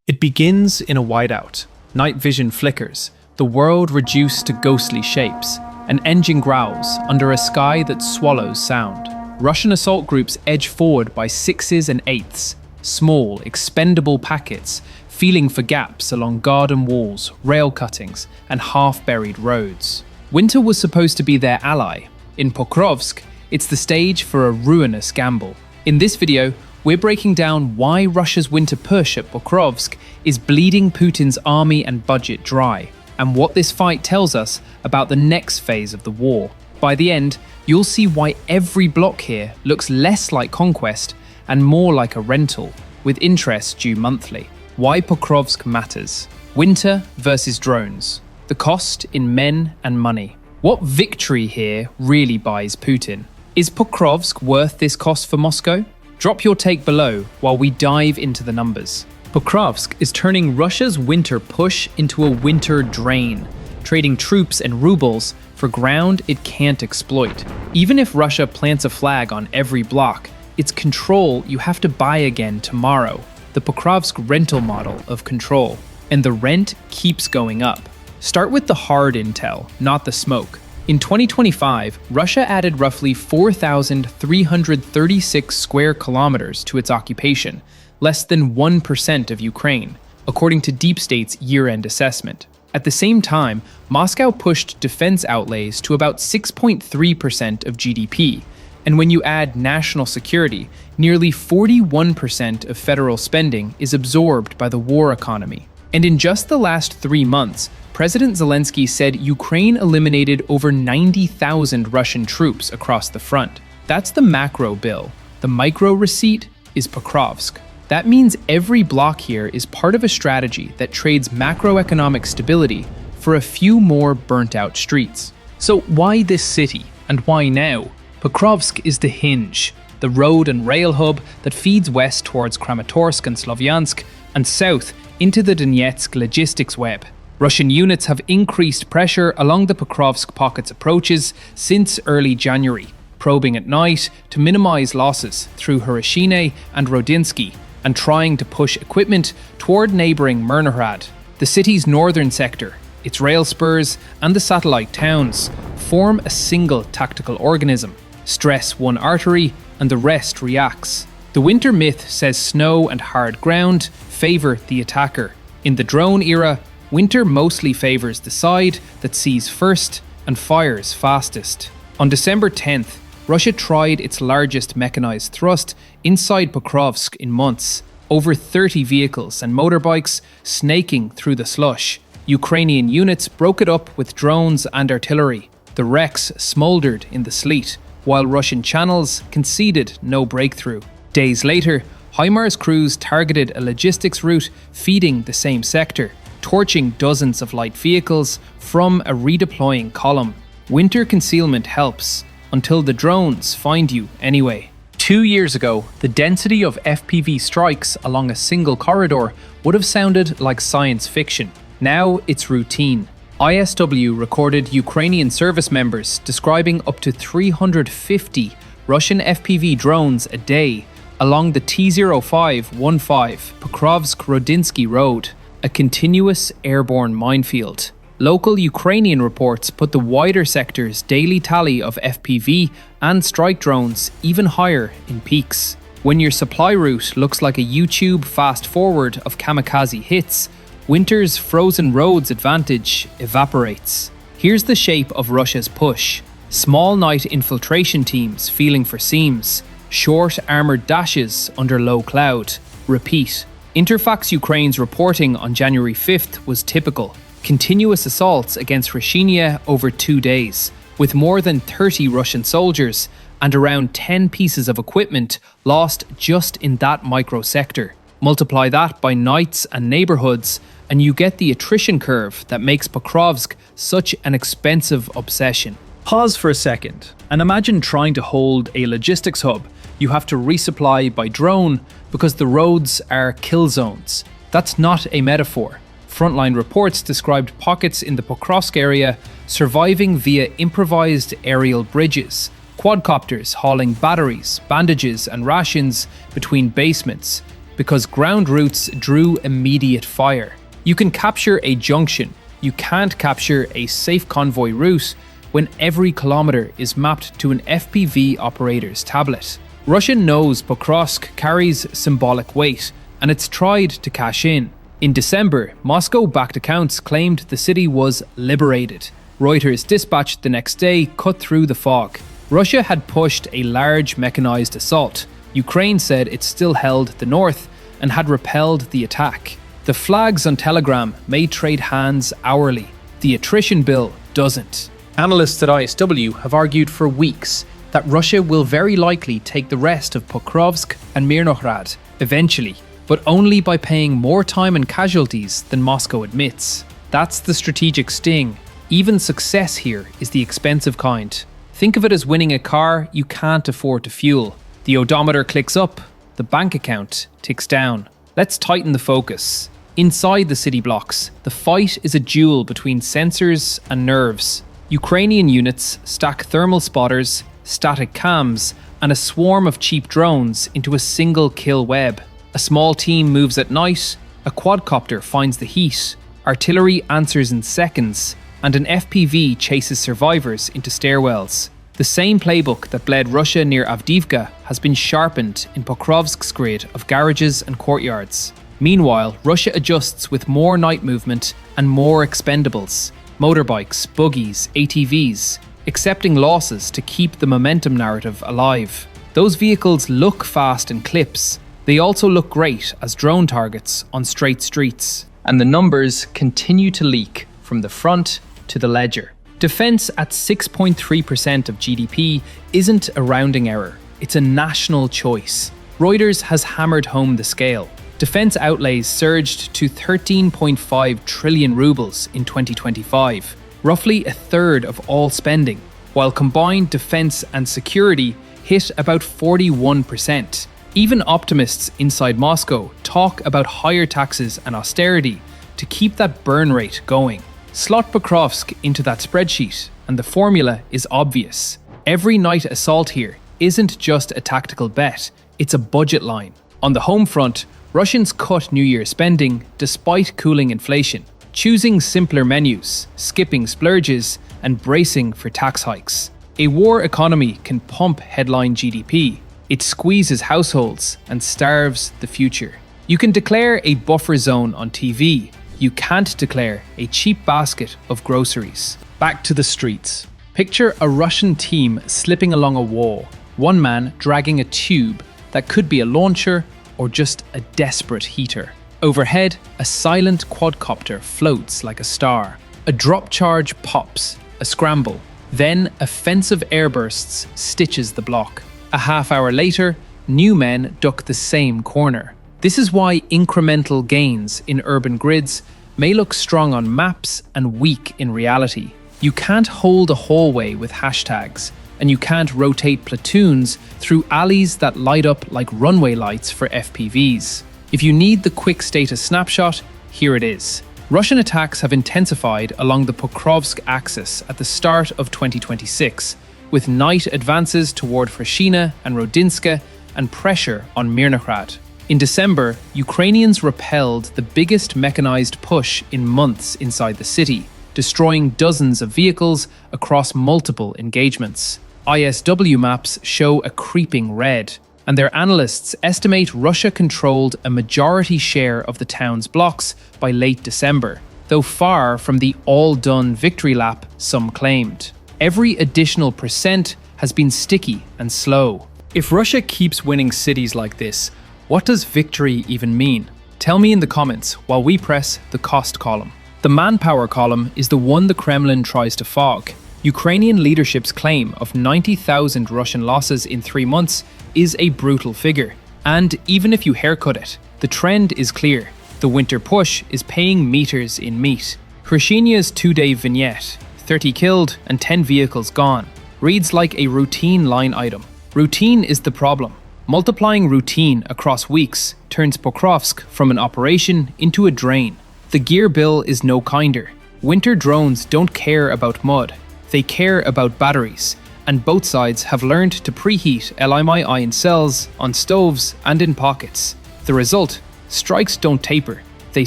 It begins in a whiteout. Night vision flickers, the world reduced to ghostly shapes. An engine growls under a sky that swallows sound. Russian assault groups edge forward by 6s and 8s, small, expendable packets, feeling for gaps along garden walls, rail cuttings, and half-buried roads. Winter was supposed to be their ally. In Pokrovsk, it's the stage for a ruinous gamble. In this video, we're breaking down why Russia's winter push at Pokrovsk is bleeding Putin's army and budget dry, and what this fight tells us about the next phase of the war. By the end, you'll see why every block here looks less like conquest and more like a rental, with interest due monthly. Why Pokrovsk matters. Winter versus drones. The cost in men and money. What victory here really buys Putin? Is Pokrovsk worth this cost for Moscow? Drop your take below while we dive into the numbers. Pokrovsk is turning Russia's winter push into a winter drain, trading troops and rubles for ground it can't exploit. Even if Russia plants a flag on every block, it's control you have to buy again tomorrow. The Pokrovsk rental model of control. And the rent keeps going up. Start with the hard intel, not the smoke. In 2025, Russia added roughly 4,336 square kilometers to its occupation, less than 1% of Ukraine, according to Deep State's year-end assessment. At the same time, Moscow pushed defense outlays to about 6.3% of GDP, and when you add national security, nearly 41% of federal spending is absorbed by the war economy. And in just the last 3 months, President Zelensky said Ukraine eliminated over 90,000 Russian troops across the front. That's the macro bill. The micro receipt is Pokrovsk. That means every block here is part of a strategy that trades macroeconomic stability for a few more burnt-out streets. So why this city, and why now? Pokrovsk is the hinge, the road and rail hub that feeds west towards Kramatorsk and Sloviansk, and south into the Donetsk logistics web. Russian units have increased pressure along the Pokrovsk pocket's approaches since early January, probing at night to minimize losses through Hiroshina and Rodinsky, and trying to push equipment toward neighboring Mechanized. The city's northern sector, its rail spurs, and the satellite towns form a single tactical organism. Stress one artery, and the rest reacts. The winter myth says snow and hard ground favor the attacker. In the drone era, winter mostly favors the side that sees first and fires fastest. On December 10th, Russia tried its largest mechanized thrust inside Pokrovsk in months. Over 30 vehicles and motorbikes snaking through the slush. Ukrainian units broke it up with drones and artillery. The wrecks smoldered in the sleet, while Russian channels conceded no breakthrough. Days later, HIMARS crews targeted a logistics route feeding the same sector, torching dozens of light vehicles from a redeploying column. Winter concealment helps, until the drones find you anyway. 2 years ago, the density of FPV strikes along a single corridor would have sounded like science fiction. Now it's routine. ISW recorded Ukrainian service members describing up to 350 Russian FPV drones a day along the T0515 Pokrovsk-Rodinsky Road, a continuous airborne minefield. Local Ukrainian reports put the wider sector's daily tally of FPV and strike drones even higher in peaks. When your supply route looks like a YouTube fast-forward of kamikaze hits, winter's frozen roads advantage evaporates. Here's the shape of Russia's push. Small night infiltration teams feeling for seams. Short armoured dashes under low cloud. Repeat. Interfax Ukraine's reporting on January 5th was typical. Continuous assaults against Rishenia over 2 days, with more than 30 Russian soldiers and around 10 pieces of equipment lost just in that micro-sector. Multiply that by nights and neighbourhoods, and you get the attrition curve that makes Pokrovsk such an expensive obsession. Pause for a second, and imagine trying to hold a logistics hub you have to resupply by drone because the roads are kill zones. That's not a metaphor. Frontline reports described pockets in the Pokrovsk area surviving via improvised aerial bridges, quadcopters hauling batteries, bandages and rations between basements, because ground routes drew immediate fire. You can capture a junction, you can't capture a safe convoy route when every kilometer is mapped to an FPV operator's tablet. Russia knows Pokrovsk carries symbolic weight, and it's tried to cash in. In December, Moscow-backed accounts claimed the city was liberated. Reuters dispatched the next day cut through the fog. Russia had pushed a large mechanized assault. Ukraine said it still held the north and had repelled the attack. The flags on Telegram may trade hands hourly. The attrition bill doesn't. Analysts at ISW have argued for weeks that Russia will very likely take the rest of Pokrovsk and Mechanized eventually, but only by paying more time and casualties than Moscow admits. That's the strategic sting. Even success here is the expensive kind. Think of it as winning a car you can't afford to fuel. The odometer clicks up, the bank account ticks down. Let's tighten the focus. Inside the city blocks, the fight is a duel between sensors and nerves. Ukrainian units stack thermal spotters, static cams, and a swarm of cheap drones into a single kill web. A small team moves at night, a quadcopter finds the heat, artillery answers in seconds, and an FPV chases survivors into stairwells. The same playbook that bled Russia near Avdiivka has been sharpened in Pokrovsk's grid of garages and courtyards. Meanwhile, Russia adjusts with more night movement and more expendables. Motorbikes, buggies, ATVs, accepting losses to keep the momentum narrative alive. Those vehicles look fast in clips. They also look great as drone targets on straight streets. And the numbers continue to leak from the front to the ledger. Defense at 6.3% of GDP isn't a rounding error. It's a national choice. Reuters has hammered home the scale. Defense outlays surged to 13.5 trillion rubles in 2025, roughly a third of all spending, while combined defense and security hit about 41%. Even optimists inside Moscow talk about higher taxes and austerity to keep that burn rate going. Slot Pokrovsk into that spreadsheet, and the formula is obvious. Every night assault here isn't just a tactical bet, it's a budget line. On the home front, Russians cut New Year spending despite cooling inflation, choosing simpler menus, skipping splurges, and bracing for tax hikes. A war economy can pump headline GDP. It squeezes households and starves the future. You can declare a buffer zone on TV. You can't declare a cheap basket of groceries. Back to the streets. Picture a Russian team slipping along a wall, one man dragging a tube that could be a launcher or just a desperate heater. Overhead, a silent quadcopter floats like a star. A drop charge pops, a scramble. Then offensive airbursts stitches the block. A half hour later, new men duck the same corner. This is why incremental gains in urban grids may look strong on maps and weak in reality. You can't hold a hallway with hashtags, and you can't rotate platoons through alleys that light up like runway lights for FPVs. If you need the quick status snapshot, here it is. Russian attacks have intensified along the Pokrovsk axis at the start of 2026, with night advances toward Freshina and Rodinska and pressure on Mechanized. In December, Ukrainians repelled the biggest mechanized push in months inside the city, destroying dozens of vehicles across multiple engagements. ISW maps show a creeping red, and their analysts estimate Russia controlled a majority share of the town's blocks by late December, though far from the all-done victory lap some claimed. Every additional percent has been sticky and slow. If Russia keeps winning cities like this, what does victory even mean? Tell me in the comments while we press the cost column. The manpower column is the one the Kremlin tries to fog. Ukrainian leadership's claim of 90,000 Russian losses in 3 months is a brutal figure. And even if you haircut it, the trend is clear. The winter push is paying meters in meat. Krishinia's 2-day vignette, 30 killed and 10 vehicles gone, reads like a routine line item. Routine is the problem. Multiplying routine across weeks turns Pokrovsk from an operation into a drain. The gear bill is no kinder. Winter drones don't care about mud. They care about batteries, and both sides have learned to preheat LMI ion cells on stoves and in pockets. The result? Strikes don't taper. They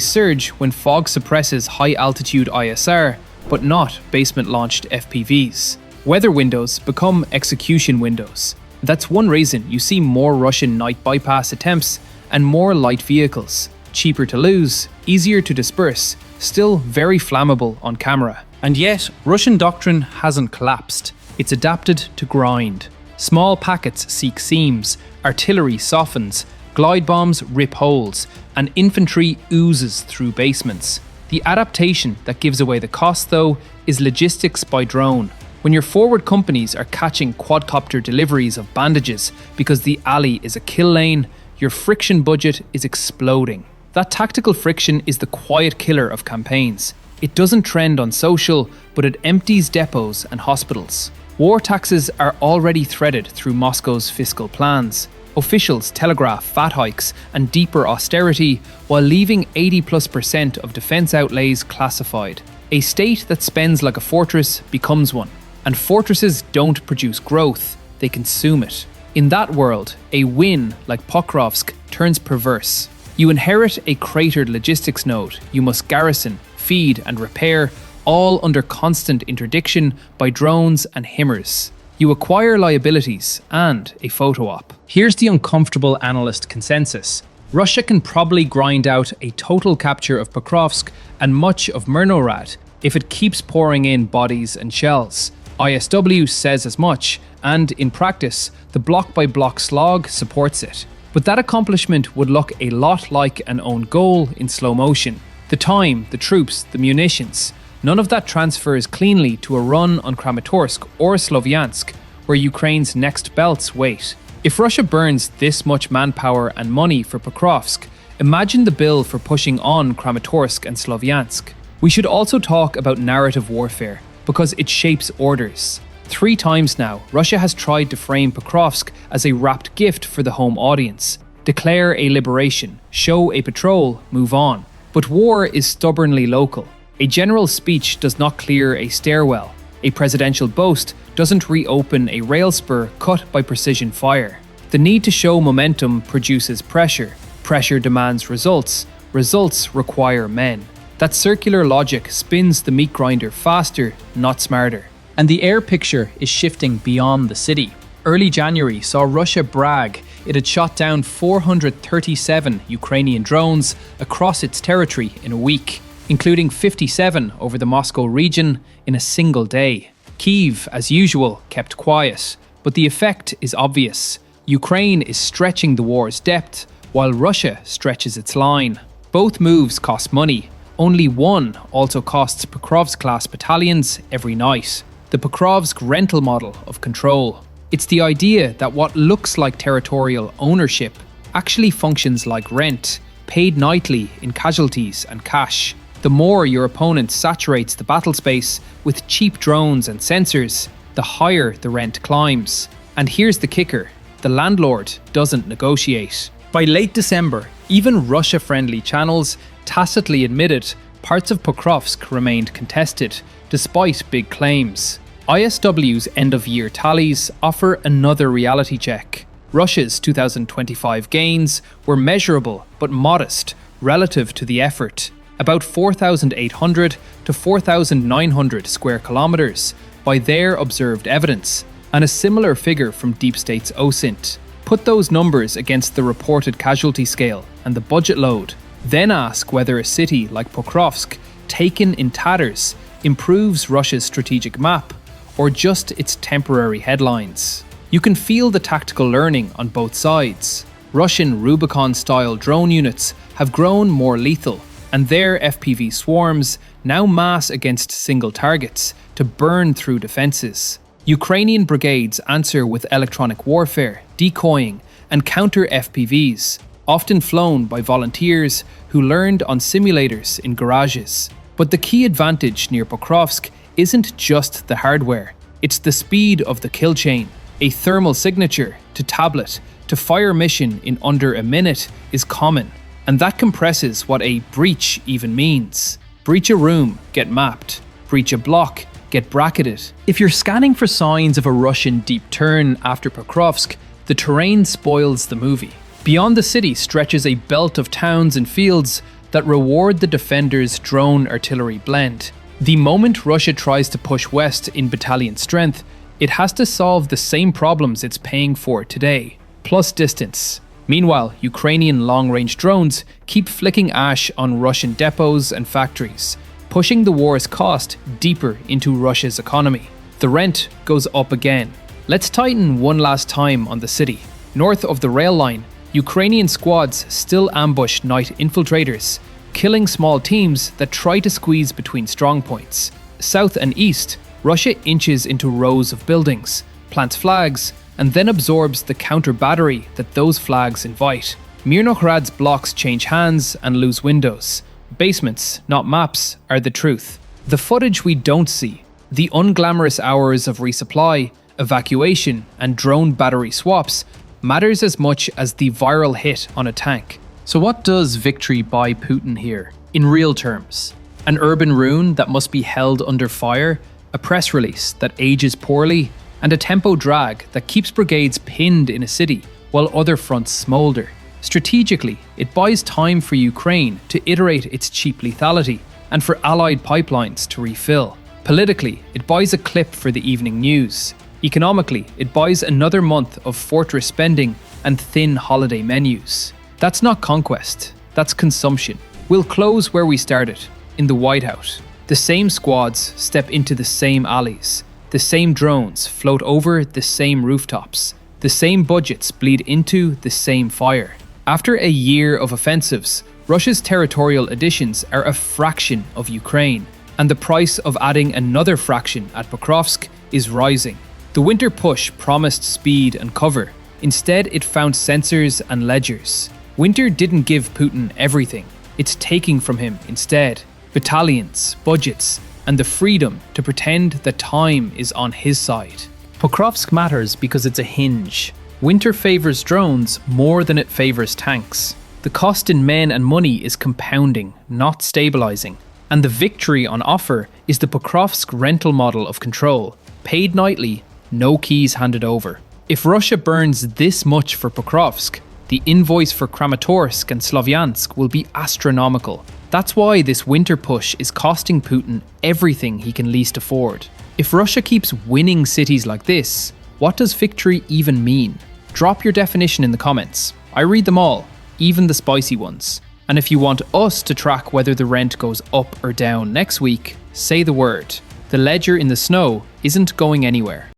surge when fog suppresses high-altitude ISR, but not basement-launched FPVs. Weather windows become execution windows. That's one reason you see more Russian night bypass attempts and more light vehicles. Cheaper to lose, easier to disperse, still very flammable on camera. And yet, Russian doctrine hasn't collapsed. It's adapted to grind. Small packets seek seams, artillery softens, glide bombs rip holes, and infantry oozes through basements. The adaptation that gives away the cost, though, is logistics by drone. When your forward companies are catching quadcopter deliveries of bandages because the alley is a kill lane, your friction budget is exploding. That tactical friction is the quiet killer of campaigns. It doesn't trend on social, but it empties depots and hospitals. War taxes are already threaded through Moscow's fiscal plans. Officials telegraph fat hikes and deeper austerity while leaving 80+% of defense outlays classified. A state that spends like a fortress becomes one. And fortresses don't produce growth, they consume it. In that world, a win like Pokrovsk turns perverse. You inherit a cratered logistics node you must garrison, feed and repair, all under constant interdiction by drones and HIMARS. You acquire liabilities and a photo op. Here's the uncomfortable analyst consensus. Russia can probably grind out a total capture of Pokrovsk and much of Myrnorad if it keeps pouring in bodies and shells. ISW says as much, and in practice, the block-by-block slog supports it. But that accomplishment would look a lot like an own goal in slow motion. The time, the troops, the munitions, none of that transfers cleanly to a run on Kramatorsk or Sloviansk, where Ukraine's next belts wait. If Russia burns this much manpower and money for Pokrovsk, imagine the bill for pushing on Kramatorsk and Sloviansk. We should also talk about narrative warfare, because it shapes orders. 3 times now, Russia has tried to frame Pokrovsk as a wrapped gift for the home audience. Declare a liberation, show a patrol, move on. But war is stubbornly local. A general speech does not clear a stairwell. A presidential boast doesn't reopen a rail spur cut by precision fire. The need to show momentum produces pressure. Pressure demands results. Results require men. That circular logic spins the meat grinder faster, not smarter. And the air picture is shifting beyond the city. Early January saw Russia brag it had shot down 437 Ukrainian drones across its territory in a week, including 57 over the Moscow region in a single day. Kyiv, as usual, kept quiet, but the effect is obvious. Ukraine is stretching the war's depth, while Russia stretches its line. Both moves cost money. Only one also costs Pokrovsk-class battalions every night. The Pokrovsk rental model of control. It's the idea that what looks like territorial ownership actually functions like rent, paid nightly in casualties and cash. The more your opponent saturates the battle space with cheap drones and sensors, the higher the rent climbs. And here's the kicker: the landlord doesn't negotiate. By late December, even Russia-friendly channels tacitly admitted parts of Pokrovsk remained contested, despite big claims. ISW's end-of-year tallies offer another reality check. Russia's 2025 gains were measurable but modest relative to the effort, about 4,800 to 4,900 square kilometers by their observed evidence, and a similar figure from Deep State's OSINT. Put those numbers against the reported casualty scale and the budget load, then ask whether a city like Pokrovsk, taken in tatters, improves Russia's strategic map, or just its temporary headlines. You can feel the tactical learning on both sides. Russian Rubicon-style drone units have grown more lethal, and their FPV swarms now mass against single targets to burn through defences. Ukrainian brigades answer with electronic warfare, decoying, and counter FPVs, often flown by volunteers who learned on simulators in garages. But the key advantage near Pokrovsk isn't just the hardware, it's the speed of the kill chain. A thermal signature to tablet to fire mission in under a minute is common, and that compresses what a breach even means. Breach a room, get mapped. Breach a block, get bracketed. If you're scanning for signs of a Russian deep turn after Pokrovsk, the terrain spoils the movie. Beyond the city stretches a belt of towns and fields that reward the defenders' drone-artillery blend. The moment Russia tries to push west in battalion strength, it has to solve the same problems it's paying for today, plus distance. Meanwhile, Ukrainian long-range drones keep flicking ash on Russian depots and factories, pushing the war's cost deeper into Russia's economy. The rent goes up again. Let's tighten one last time on the city. North of the rail line, Ukrainian squads still ambush night infiltrators, killing small teams that try to squeeze between strongpoints. South and east, Russia inches into rows of buildings, plants flags, and then absorbs the counter-battery that those flags invite. Mirnohrad's blocks change hands and lose windows. Basements, not maps, are the truth. The footage we don't see, the unglamorous hours of resupply, evacuation, and drone battery swaps, matters as much as the viral hit on a tank. So what does victory buy Putin here, in real terms? An urban ruin that must be held under fire, a press release that ages poorly, and a tempo drag that keeps brigades pinned in a city while other fronts smolder. Strategically, it buys time for Ukraine to iterate its cheap lethality and for Allied pipelines to refill. Politically, it buys a clip for the evening news. Economically, it buys another month of fortress spending and thin holiday menus. That's not conquest, that's consumption. We'll close where we started, in the White House. The same squads step into the same alleys. The same drones float over the same rooftops. The same budgets bleed into the same fire. After a year of offensives, Russia's territorial additions are a fraction of Ukraine, and the price of adding another fraction at Pokrovsk is rising. The winter push promised speed and cover. Instead, it found sensors and ledgers. Winter didn't give Putin everything. It's taking from him instead. Battalions, budgets, and the freedom to pretend that time is on his side. Pokrovsk matters because it's a hinge. Winter favors drones more than it favors tanks. The cost in men and money is compounding, not stabilizing. And the victory on offer is the Pokrovsk rental model of control. Paid nightly, no keys handed over. If Russia burns this much for Pokrovsk, the invoice for Kramatorsk and Sloviansk will be astronomical. That's why this winter push is costing Putin everything he can least afford. If Russia keeps winning cities like this, what does victory even mean? Drop your definition in the comments. I read them all, even the spicy ones. And if you want us to track whether the rent goes up or down next week, say the word. The ledger in the snow isn't going anywhere.